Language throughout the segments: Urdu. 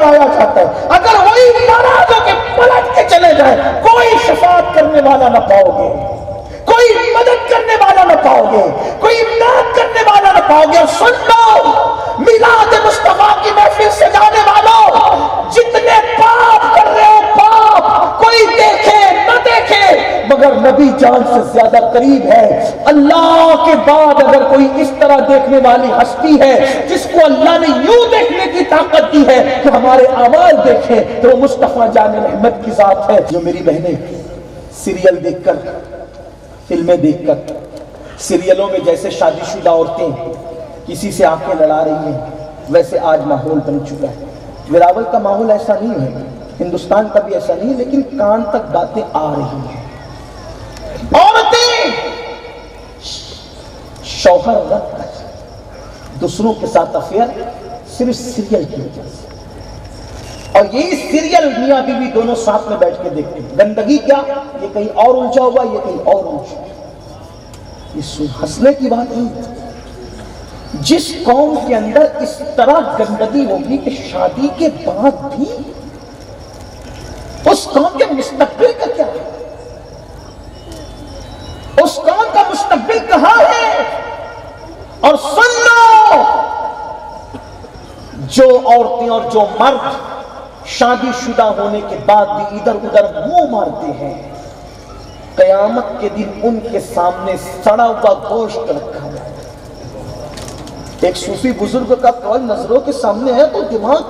کروایا جاتا ہے. اگر وہی ناراض ہو کے پلٹ کے چلے جائے, کوئی شفاعت کرنے والا نہ پاؤ گے, کوئی مدد کرنے والا نہ پاؤ گے, کوئی امداد کرنے والا نہ پاؤ گے. اور سن لو, میلاد مصطفیٰ کی محفل سے جانے والوں, جتنے پاپ کر رہے ہو پاپ, کوئی دیکھے نہ دیکھے مگر نبی جان سے زیادہ قریب ہے. اللہ کے بعد اگر کوئی اس طرح دیکھنے والی ہستی ہے جس کو اللہ نے یوں دیکھنے کی طاقت دی ہے کہ ہمارے اعمال دیکھے, تو وہ مصطفیٰ جان رحمت کی ذات ہے. جو میری بہنیں سیریل دیکھ کر, فلمیں دیکھ کر, سیریلوں میں جیسے شادی شدہ عورتیں کسی سے آنکھیں لڑا رہی ہیں, ویسے آج ماحول بن چکا ہے. وراول کا ماحول ایسا نہیں ہے, ہندوستان کا بھی ایسا نہیں ہے, لیکن کان تک باتیں آ رہی ہیں. عورتیں شوہر رکھ کر دوسروں کے ساتھ افیئر صرف سیریل کی وجہ سے, اور یہی سیریل میاں بیوی دونوں ساتھ میں بیٹھ کے دیکھتے ہیں. گندگی کیا, یہ کہیں اور الجھا ہوا, یہ کہیں اور الجھا. یہ ہنسنے کی بات نہیں. جس قوم کے اندر اس طرح گندگی ہوگی کہ شادی کے بعد بھی اس قوم کے مستقبل کا کیا ہے, اس قوم کا مستقبل کہاں ہے. اور سن لو, جو عورتیں اور جو مرد شادی شدہ ہونے کے بعد بھی ادھر ادھر منہ مارتے ہیں, قیامت کے دن ان کے سامنے سڑا ہوا گوشت رکھا جائے. ایک صوفی بزرگ کا قول نظروں کے سامنے ہے تو دماغ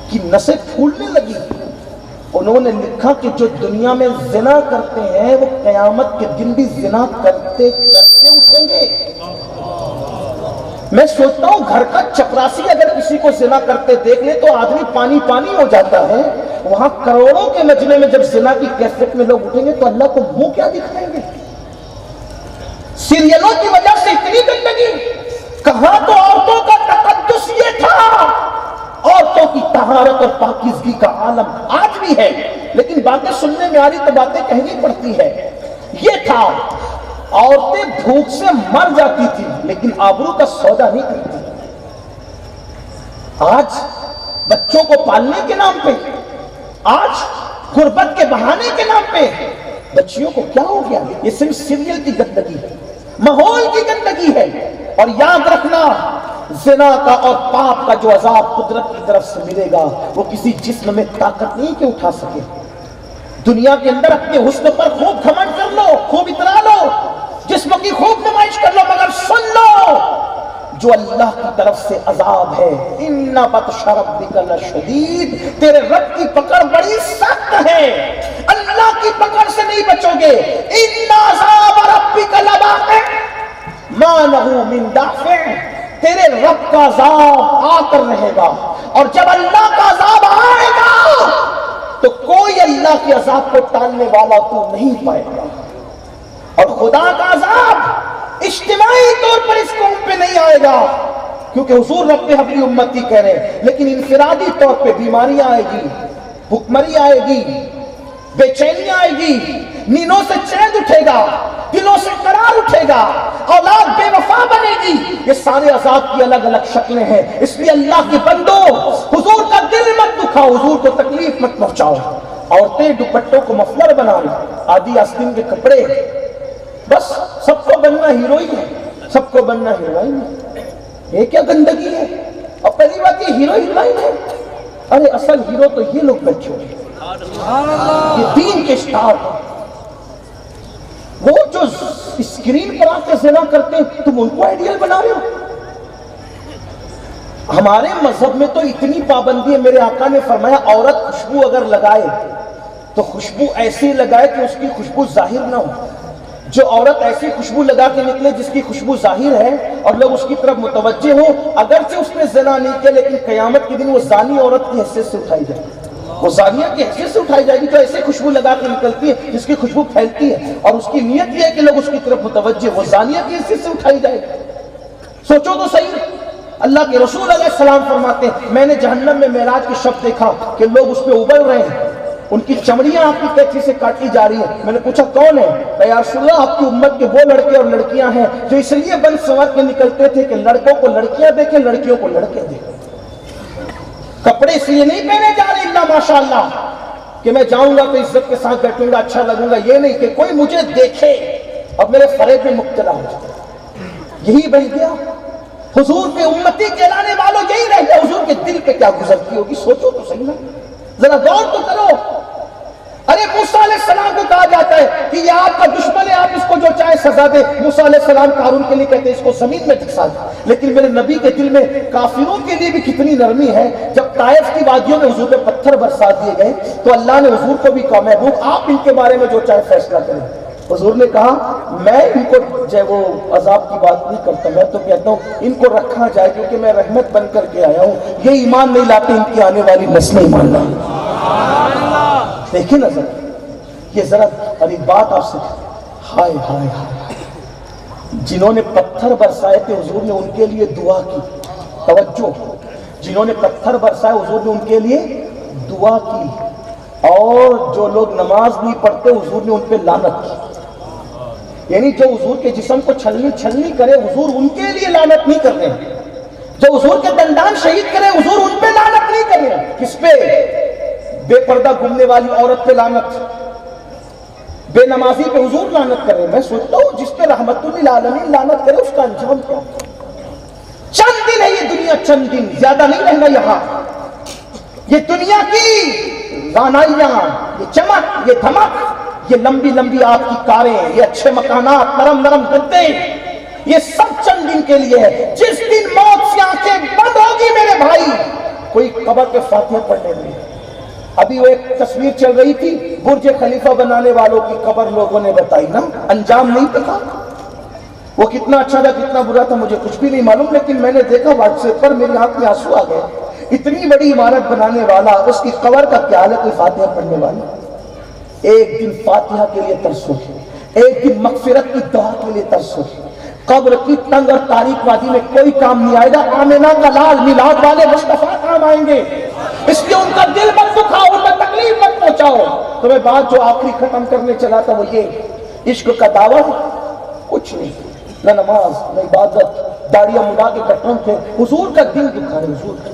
کی نسیں پھولنے لگی. انہوں نے لکھا کہ جو دنیا میں زنا کرتے ہیں وہ قیامت کے دن بھی زنا کرتے کرتے اٹھیں گے. میں سوچتا ہوں گھر کا چپراسی اگر کسی کو زنا کرتے دیکھ لے تو آدمی پانی پانی ہو جاتا ہے, وہاں کروڑوں کے مجمع میں جب زنا کی کیفیت میں لوگ اٹھیں گے تو اللہ کو منہ کیا دکھائیں گے. سیریلوں کی وجہ سے اتنی گندگی. کہاں تو عورتوں کا تقدس یہ تھا, عورتوں کی طہارت اور پاکیزگی کا عالم آج بھی ہے, لیکن باتیں سننے میں آ رہی تو باتیں کہنی پڑتی ہے. یہ تھا, عورتیں بھوک سے مر جاتی تھی لیکن آبرو کا سودا نہیں کرتی. آج بچوں کو پالنے کے نام پہ, آج غربت کے بہانے کے نام پہ بچیوں کو کیا ہو گیا. یہ صرف سیریل کی گندگی ہے, ماحول کی گندگی ہے. اور یاد رکھنا, زنا کا اور پاپ کا جو عذاب قدرت کی طرف سے ملے گا وہ کسی جسم میں طاقت نہیں کہ اٹھا سکے. دنیا کے اندر اپنے حسن پر خوب گھمنڈ کر لو, خوب اترا لو, جسم کی خوب نمائش کر لو, مگر سن لو جو اللہ کی طرف سے عذاب ہے, ان بطش ربک لشدید, تیرے رب کی پکڑ بڑی سخت ہے, اللہ کی پکڑ سے نہیں بچو گے. ان عذاب ربک لواقع ما له من دافع, تیرے رب کا عذاب آ کر رہے گا, اور جب اللہ کا عذاب آئے گا تو کوئی اللہ کے عذاب کو ٹالنے والا تو نہیں پائے گا. اور خدا کا عذاب اجتماعی طور پر اس قوم پہ نہیں آئے گا, کیونکہ حضور رب حبلی امتی کہہ رہے ہیں, لیکن انفرادی طور پہ بیماریاں آئے گی, بھوکمری آئے گی, بے چینی آئے گی, نیندوں سے چین اٹھے گا, دلوں سے قرار اٹھے گا, اولاد بے وفا بنے گی. یہ سارے عذاب کی الگ الگ شکلیں ہیں. اس لیے اللہ کے بندو, حضور کا دل مت دکھاؤ, حضور کو تکلیف مت پہنچاؤ. عورتیں دوپٹوں کو مفلر بنا لیں, آدھی آستین کے کپڑے, بس سب کو بننا ہیروئن ہے, سب کو بننا ہیروئن ہے. یہ کیا گندگی ہے. اور پہلی بات یہ ہیرو ہیروئن ہے, ارے اصل ہیرو تو یہ لوگ بیٹھے ہوئے ہیں, یہ دین کے اسٹار ہیں. وہ جو اسکرین پر آ کے زنا کرتے ہیں تم ان کو آئیڈیل بنا رہے ہو. ہمارے مذہب میں تو اتنی پابندی ہے, میرے آقا نے فرمایا عورت خوشبو اگر لگائے تو خوشبو ایسی لگائے کہ اس کی خوشبو ظاہر نہ ہو. جو عورت ایسی خوشبو لگا کے نکلے جس کی خوشبو ظاہر ہے اور لوگ اس کی طرف متوجہ ہوں, اگرچہ اس نے زنا نہیں کیا لیکن قیامت کے دن وہ زانی عورت کی حیثیت سے اٹھائی جائے گی, وہ زانیہ کی حیثیت سے اٹھائی جائے گی جو ایسے خوشبو لگا کے نکلتی ہے جس کی خوشبو پھیلتی ہے اور اس کی نیت یہ ہے کہ لوگ اس کی طرف متوجہ, وہ زانیہ کی حیثیت سے اٹھائی جائے گی. سوچو تو صحیح. اللہ کے رسول علیہ السلام فرماتے ہیں میں نے جہنم میں معراج کی شب دیکھا کہ لوگ اس پہ ابل رہے ہیں, ان کی چمڑیاں آپ کی کینچی سے کاٹی جا رہی ہیں. میں نے پوچھا کون ہے؟ کہ یا رسول اللہ آپ کی امت کے وہ لڑکے اور لڑکیاں ہیں جو اس لیے بن سنور کے نکلتے تھے کہ لڑکوں کو لڑکیاں دیکھیں, لڑکیوں کو لڑکے دیکھیں. کپڑے اس لیے نہیں پہنے جا رہے اللہ ماشاءاللہ کہ میں جاؤں گا تو عزت کے ساتھ بیٹھوں گا اچھا لگوں گا، یہ نہیں کہ کوئی مجھے دیکھے اور میرے فریب میں مبتلا ہو جائے۔ یہی بن گیا حضور کے امتی کہلانے والوں، یہی رہ گیا۔ حضور کے دل پہ کیا گزرتی ہوگی، سوچو تو صحیح نا، ذرا غور تو کرو۔ ارے موسیٰ علیہ السلام کو کہا جاتا ہے کہ یہ آپ کا دشمن ہے، آپ اس کو جو چاہے سزا دے۔ موسیٰ علیہ السلام قارون کے لیے کہتے ہیں اس کو زمین میں دھسا دے، لیکن میرے نبی کے دل میں کافروں کے لیے بھی کتنی نرمی ہے۔ جب طائف کی وادیوں میں حضور پہ پتھر برسا دیے گئے تو اللہ نے حضور کو بھی کہا محبوب آپ ان کے بارے میں جو چاہے فیصلہ کریں۔ حضور نے کہا میں ان کو جو وہ عذاب کی بات نہیں کرتا، میں تو کہتا ہوں ان کو رکھا جائے کیونکہ میں رحمت بن کر کے آیا ہوں، یہ ایمان نہیں لاتے ان کی آنے والی نسلیں ایمان لائیں۔ دیکھیں نا ذرا یہ ذرا ابھی بات آپ سے، ہائے ہائے ہائے، جنہوں نے پتھر برسائے تھے حضور نے ان کے لیے دعا کی، توجہ، جنہوں نے پتھر برسائے حضور نے ان کے لیے دعا کی، اور جو لوگ نماز نہیں پڑھتے حضور نے ان پہ لعنت کی۔ یعنی جو حضور کے جسم کو چھلنی کرے حضور ان کے لیے لعنت نہیں کر رہے، جو حضور کے دندان شہید کرے حضور ان پہ لعنت نہیں کر رہے۔ کس پہ؟ بے پردہ گھومنے والی عورت پہ لعنت، بے نمازی پہ حضور لعنت کر رہے ہیں۔ میں سوچتا ہوں جس پہ رحمت للعالمین لعنت کرے اس کا انجام کیا؟ چند دن ہے یہ دنیا، چند دن، زیادہ نہیں رہنا یہاں۔ یہ دنیا کی رانائیاں، یہ چمک، یہ دھمک، یہ لمبی لمبی آپ کی کاریں، یہ اچھے مکانات، نرم نرم گدے، یہ سب چند دن کے لیے ہے۔ جس دن موت سے آنکھیں بند ہوگی میرے بھائی، کوئی قبر کے فاتحہ پڑھنے نہیں۔ ابھی وہ ایک تصویر چل رہی تھی برج خلیفہ بنانے والوں کی، قبر لوگوں نے بتائی نا، انجام نہیں پتا وہ کتنا اچھا تھا کتنا برا تھا مجھے کچھ بھی نہیں معلوم، لیکن میں نے دیکھا واٹس ایپ پر، میری آنکھ میں آنسو آ گئے۔ اتنی بڑی عمارت بنانے والا، اس کی قبر کا کیا ہے؟ کوئی فاتحہ پڑھنے والا؟ ایک دن فاتحہ کے لیے ترسو، ایک دن مغفرت کی دعا کے لیے ترسو۔ قبر کی تنگ اور تاریک وادی میں کوئی کام نہیں آئے گا، آمنہ کا لال میلاد والے مصطفیٰ کام آئیں گے، اس لیے ان کا دل مت دکھاؤ، ان میں تکلیف مت پہنچاؤ۔ تو میں بات جو آخری ختم کرنے چلا تھا وہ یہ، عشق کا دعویٰ کچھ نہیں، نہ نماز نہ عبادت، داڑیاں مڈا کے کٹرم تھے، حضور کا دل دکھائے حضور کا۔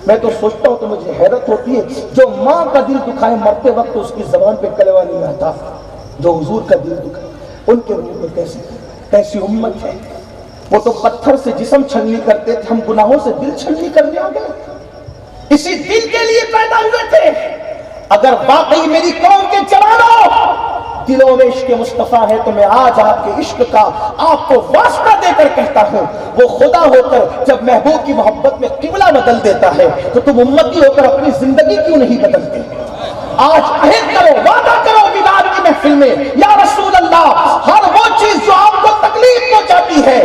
میں تو سوچتا ہوں تو مجھے حیرت ہوتی ہے، جو ماں کا دل دکھائے مرتے وقت اس کی زبان پہ کلمہ نہیں آتا، جو حضور کا دل دکھائے ان کے روح میں کیسی امت ہے۔ وہ تو پتھر سے جسم چھلنی کرتے تھے، ہم گناہوں سے دل چھلنی کرنے آ گئے، اسی دل کے لیے پیدا ہوئے تھے۔ اگر واقعی میری قوم کے جوانوں دلوں میں عشق مصطفیٰ ہے تو میں آج آپ کے عشق کا آپ کو واسطہ دے کر کہتا ہوں، وہ خدا ہو کر جب محبوب کی محبت میں قبلہ بدل دیتا ہے تو تم امتی ہو کر اپنی زندگی کیوں نہیں بدلتے؟ آج عہد کرو، وعدہ کرو میلاد کی محفل میں، یا رسول اللہ، ہر وہ چیز جو آپ کو تکلیف پہنچاتی ہے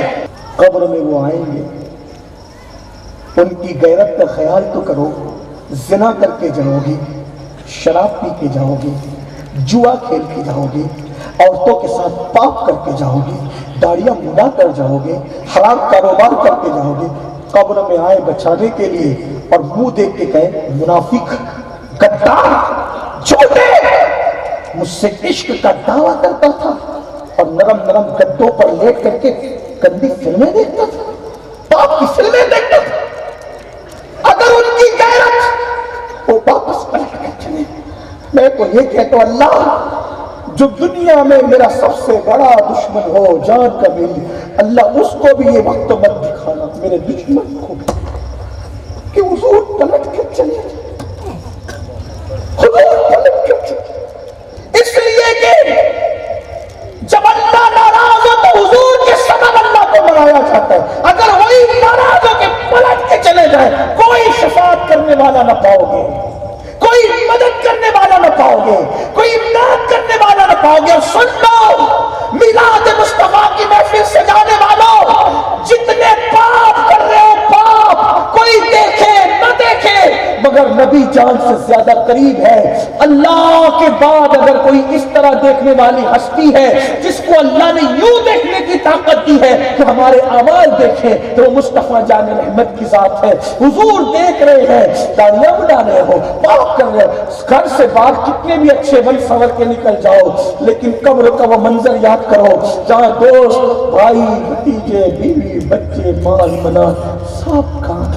قبر میں وہ آئیں گے، ان کی غیرت کا خیال تو کرو۔ زنا کر کے جاؤ گے، شراب پی کے جاؤ گے، جوا کھیل کے جاؤ گے، عورتوں کے ساتھ پاپ کر کے جاؤ گے، داڑیاں مڈا کر جاؤ گے، حرام کاروبار کر کے جاؤ گے۔ قبر میں آئے بچانے کے لیے اور منہ دیکھ کے کہے منافق، غدار، جھوٹے، مجھ سے عشق کا دعویٰ کرتا تھا اور نرم نرم گدوں پر لیٹ کر کے گندی فلمیں دیکھتا تھا، پاپ کی فلمیں دیکھتا تھا۔ اگر ان کی غیرت وہ واپس پلٹ کر چلے، میں تو یہ کہتا ہوں اللہ جو دنیا میں میرا سب سے بڑا دشمن ہو جان کا میری، اللہ اس کو بھی یہ وقت مت دکھانا، میرے دشمن کو بھی، کہ حضور پلٹ کر چلے، حضور پلٹ کر چلے۔ اس لیے کہ جب اللہ ناراض ہو تو حضور کے سبب اللہ کو منایا جاتا ہے، اگر وہی ناراض ہو کے پلٹ کے چلے جائے کوئی شفاعت کرنے والا نہ پاؤ گے، کوئی مدد کرنے والا نہ پاؤ گے، کوئی امداد کرنے والا نہ پاؤ گے۔ اور سن لو میلاد مصطفیٰ کی محفل سجانے والوں، جتنے پاپ کر رہے ہو پاپ، کوئی دیکھے نہ دیکھے مگر نبی جان سے زیادہ قریب ہے۔ اللہ کے بعد اگر کوئی اس طرح دیکھنے والی ہستی ہے جس کو اللہ نے یوں دیکھنے کی طاقت دی ہے کہ ہمارے اعمال دیکھیں تو وہ مصطفیٰ جان رحمت کی ذات ہے۔ حضور دیکھ رہے ہیں، داڑیاں بنا رہے ہو، پاپ کر رہے ہو، گھر سے باہر کتنے بھی اچھے بن سنور کے نکل جاؤ لیکن قبر کا وہ منظر یاد کرو جہاں دوست، بھائی، بھتیجے، بیوی، بچے، مال، منا سب کام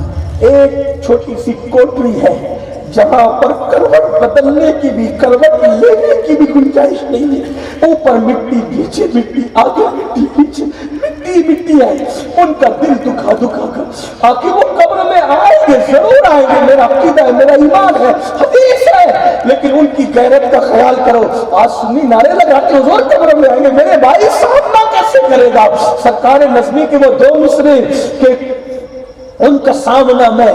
ایک چھوٹی سی کوٹری ہے جہاں پر کروٹ بدلنے کی بھی، کروٹ لینے کی بھی گنجائش نہیں ہے، اوپر مٹی، نیچے مٹی، آگے مٹی، پیچھے مٹی مٹی ہے۔ ان کا دل دکھا دکھا کر آخر وہ قبر میں آئیں گے، ضرور آئیں گے، میرا عقیدہ ہے، میرا ایمان ہے، حدیث ہے، لیکن ان کی غیرت کا خیال کرو۔ آج سنی نعرے لگاتے حضور قبر میں آئیں گے، میرے بھائی سامنا کیسے کرے گا؟ سرکار نظمی کے وہ دو مصرے کہ ان کا سامنا میں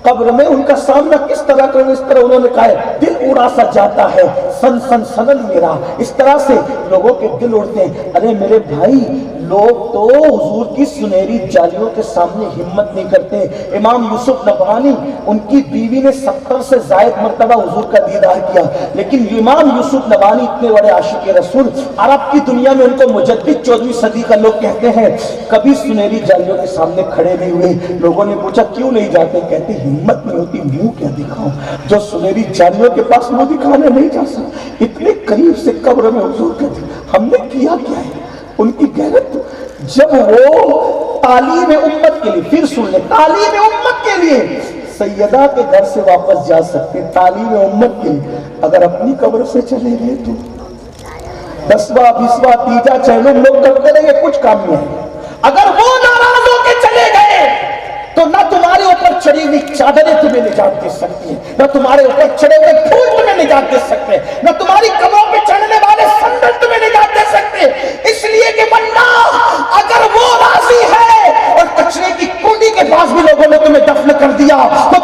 قبر میں ان کا سامنا کس طرح کروں، اس طرح انہوں نے کہا ہے دل اڑا سا جاتا ہے سن سن سنن میرا، اس طرح سے لوگوں کے دل اڑتے ہیں۔ ارے میرے بھائی، لوگ تو حضور کی سنہری جالیوں کے سامنے ہمت نہیں کرتے۔ امام یوسف نبہانی، ان کی بیوی نے 70 سے زائد مرتبہ حضور کا دیدار کیا، لیکن امام یوسف نبہانی اتنے بڑے عاشق رسول، عرب کی دنیا میں ان کو مجدد 14ویں صدی کا لوگ کہتے ہیں، کبھی سنہری جالیوں کے سامنے کھڑے نہیں ہوئے۔ لوگوں نے پوچھا کیوں نہیں جاتے؟ کہتے ہمت نہیں ہوتی، منہ کیا دکھاؤں، جو سنہری جالیوں کے پاس منہ دکھانے نہیں جا سکتا۔ اتنے قریب سے قبر میں حضور کے تھے، ہم نے کیا کیا ہے؟ ان کی غیرت جب وہ تعلیم امت کے لیے، پھر سن لیں، تعلیم امت کے لیے سیدہ کے گھر سے واپس جا سکتے، تعلیم امت کے لیے اگر اپنی قبر سے چلے گئے تو 10واں 20واں تیجا چہلم لوگ کرتے رہے، کچھ کام نہیں ہے۔ اگر وہ ناراض ہو کے چلے گئے تو نہ تمہارے اوپر چڑھی ہوئی چادریں تمہیں نجات دے سکتی ہیں، نہ تمہارے اوپر چڑھے ہوئے پھول تمہیں نجات دے سکتے ہیں، نہ تمہاری قبروں پہ چڑھنے والے سندل تمہیں نجات دے سکتے ہیں۔ اس لیے کہ واللہ اگر وہ راضی ہے اور کچرے کی کنڈی کے پاس بھی لوگوں نے تمہیں دفن کر دیا تو